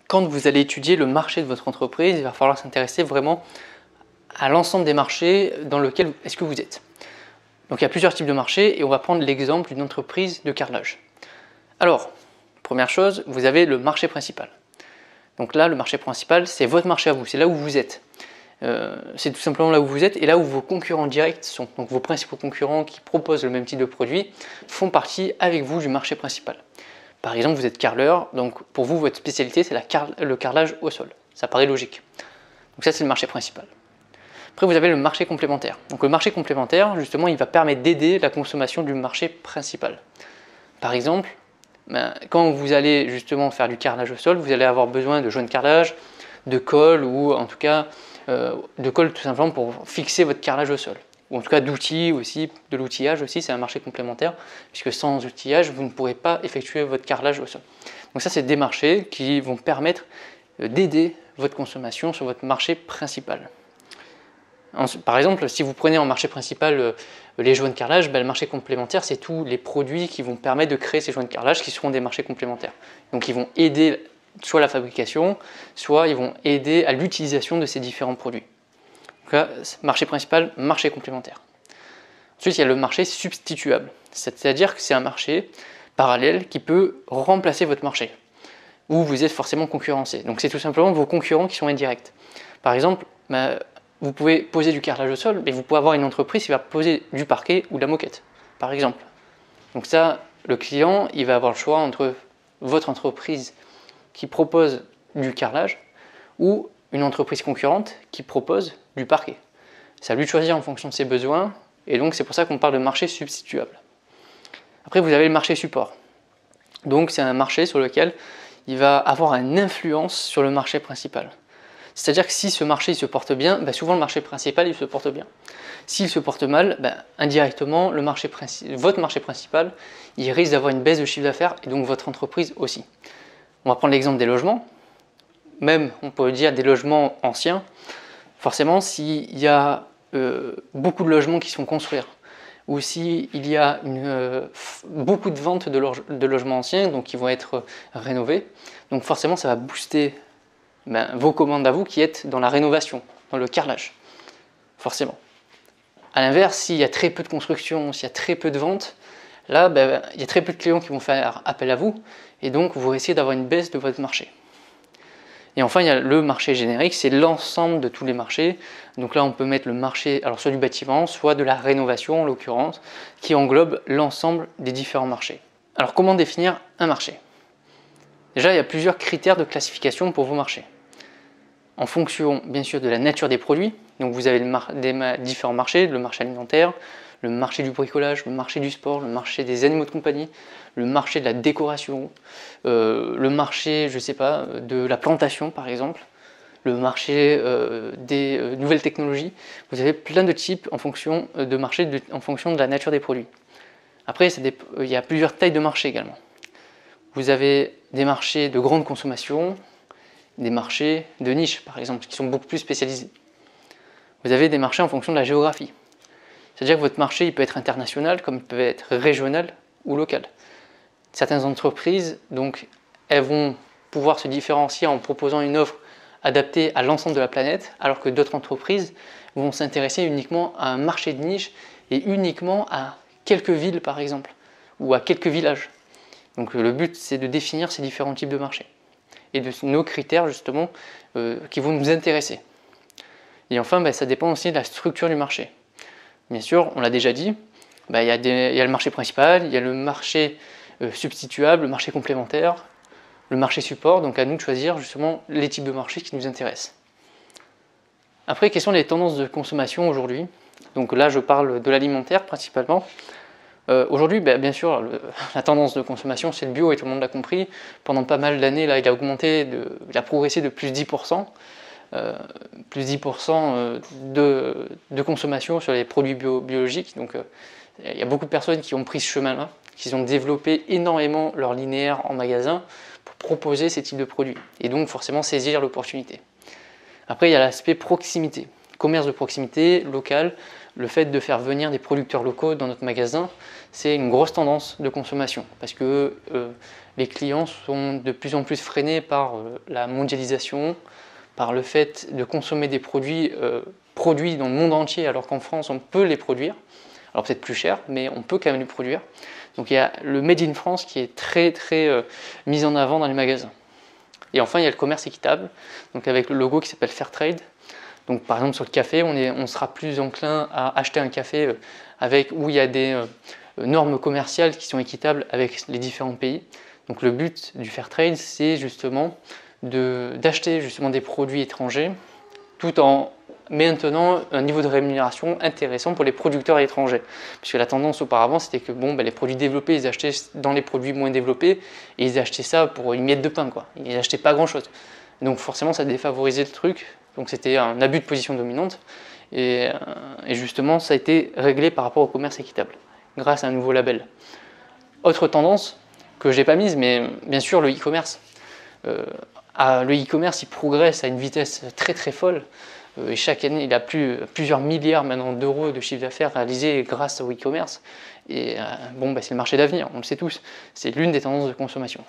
quand vous allez étudier le marché de votre entreprise, il va falloir s'intéresser vraiment à l'ensemble des marchés dans lesquels est-ce que vous êtes. Donc il y a plusieurs types de marchés et on va prendre l'exemple d'une entreprise de carrelage. Alors, première chose, vous avez le marché principal. Donc là, le marché principal, c'est votre marché à vous, c'est là où vous êtes. C'est tout simplement là où vous êtes et là où vos concurrents directs sont. Donc vos principaux concurrents qui proposent le même type de produit font partie avec vous du marché principal. Par exemple, vous êtes carreleur, donc pour vous, votre spécialité, c'est le carrelage au sol. Ça paraît logique. Donc ça, c'est le marché principal. Après, vous avez le marché complémentaire. Donc le marché complémentaire, justement, il va permettre d'aider la consommation du marché principal. Par exemple, quand vous allez justement faire du carrelage au sol, vous allez avoir besoin de joints de carrelage, de colle ou en tout cas de colle tout simplement pour fixer votre carrelage au sol. Ou en tout cas d'outils aussi, de l'outillage aussi, c'est un marché complémentaire, puisque sans outillage, vous ne pourrez pas effectuer votre carrelage au sol. Donc ça, c'est des marchés qui vont permettre d'aider votre consommation sur votre marché principal. Par exemple, si vous prenez en marché principal les joints de carrelage, le marché complémentaire, c'est tous les produits qui vont permettre de créer ces joints de carrelage qui seront des marchés complémentaires. Donc ils vont aider soit la fabrication, soit ils vont aider à l'utilisation de ces différents produits. Donc là, marché principal, marché complémentaire. Ensuite, il y a le marché substituable, c'est-à-dire que c'est un marché parallèle qui peut remplacer votre marché, où vous êtes forcément concurrencé. Donc c'est tout simplement vos concurrents qui sont indirects. Par exemple, vous pouvez poser du carrelage au sol, mais vous pouvez avoir une entreprise qui va poser du parquet ou de la moquette, par exemple. Donc ça, le client, il va avoir le choix entre votre entreprise qui propose du carrelage ou une entreprise concurrente qui propose du parquet. C'est à lui de choisir en fonction de ses besoins et donc c'est pour ça qu'on parle de marché substituable. Après, vous avez le marché support. Donc c'est un marché sur lequel il va avoir une influence sur le marché principal. C'est-à-dire que si ce marché il se porte bien, souvent le marché principal il se porte bien. S'il se porte mal, indirectement, votre marché principal il risque d'avoir une baisse de chiffre d'affaires et donc votre entreprise aussi. On va prendre l'exemple des logements. Même, on peut dire des logements anciens. Forcément, s'il y a beaucoup de logements qui sont construits, ou s'il y a beaucoup de ventes de logements anciens, donc qui vont être rénovés, donc forcément, ça va booster vos commandes à vous qui êtes dans la rénovation, dans le carrelage, forcément. A l'inverse, s'il y a très peu de construction, s'il y a très peu de ventes, là, il y a très peu de clients qui vont faire appel à vous, et donc vous risquez d'avoir une baisse de votre marché. Et enfin, il y a le marché générique, c'est l'ensemble de tous les marchés. Donc là, on peut mettre le marché, alors soit du bâtiment, soit de la rénovation en l'occurrence, qui englobe l'ensemble des différents marchés. Alors comment définir un marché? Déjà, il y a plusieurs critères de classification pour vos marchés. En fonction, bien sûr, de la nature des produits. Donc vous avez différents marchés, le marché alimentaire, le marché du bricolage, le marché du sport, le marché des animaux de compagnie, le marché de la décoration, le marché, je sais pas, de la plantation par exemple, le marché des nouvelles technologies. Vous avez plein de types en fonction de marché, en fonction de la nature des produits. Après, il y a plusieurs tailles de marché également. Vous avez des marchés de grande consommation, des marchés de niche par exemple, qui sont beaucoup plus spécialisés. Vous avez des marchés en fonction de la géographie. C'est-à-dire que votre marché il peut être international comme il peut être régional ou local. Certaines entreprises, donc, elles vont pouvoir se différencier en proposant une offre adaptée à l'ensemble de la planète, alors que d'autres entreprises vont s'intéresser uniquement à un marché de niche et uniquement à quelques villes par exemple, ou à quelques villages. Donc le but c'est de définir ces différents types de marchés et de nos critères justement qui vont nous intéresser. Et enfin, ça dépend aussi de la structure du marché. Bien sûr, on l'a déjà dit, il y a le marché principal, il y a le marché substituable, le marché complémentaire, le marché support, donc à nous de choisir justement les types de marchés qui nous intéressent. Après, quelles sont les tendances de consommation aujourd'hui? Donc là, je parle de l'alimentaire principalement. Aujourd'hui, bien sûr, la tendance de consommation, c'est le bio et tout le monde l'a compris. Pendant pas mal d'années, là, il a progressé de plus 10%. Plus 10% de consommation sur les produits biologiques. Donc il y a beaucoup de personnes qui ont pris ce chemin-là, qui ont développé énormément leur linéaire en magasin pour proposer ces types de produits et donc forcément saisir l'opportunité. Après, il y a l'aspect proximité, commerce de proximité, local. le fait de faire venir des producteurs locaux dans notre magasin, c'est une grosse tendance de consommation parce que les clients sont de plus en plus freinés par la mondialisation, par le fait de consommer des produits produits dans le monde entier alors qu'en France on peut les produire. Alors peut-être plus cher, mais on peut quand même les produire. Donc il y a le Made in France qui est très mis en avant dans les magasins. Et enfin il y a le commerce équitable, donc avec le logo qui s'appelle Fairtrade. Donc par exemple sur le café, on sera plus enclin à acheter un café où il y a des normes commerciales qui sont équitables avec les différents pays. Donc le but du Fairtrade, c'est justement d'acheter justement des produits étrangers tout en maintenant un niveau de rémunération intéressant pour les producteurs étrangers. Puisque la tendance auparavant, c'était que les produits développés, ils achetaient dans les produits moins développés et ils achetaient ça pour une miette de pain, quoi. Ils n'achetaient pas grand-chose. Donc forcément, ça défavorisait le truc. Donc c'était un abus de position dominante. Et justement, ça a été réglé par rapport au commerce équitable, grâce à un nouveau label. Autre tendance que je n'ai pas mise, mais bien sûr le e-commerce. Le e-commerce, il progresse à une vitesse très folle. Et chaque année, il a plusieurs milliards maintenant d'euros de chiffre d'affaires réalisés grâce au e-commerce. Et c'est le marché d'avenir, on le sait tous. C'est l'une des tendances de consommation.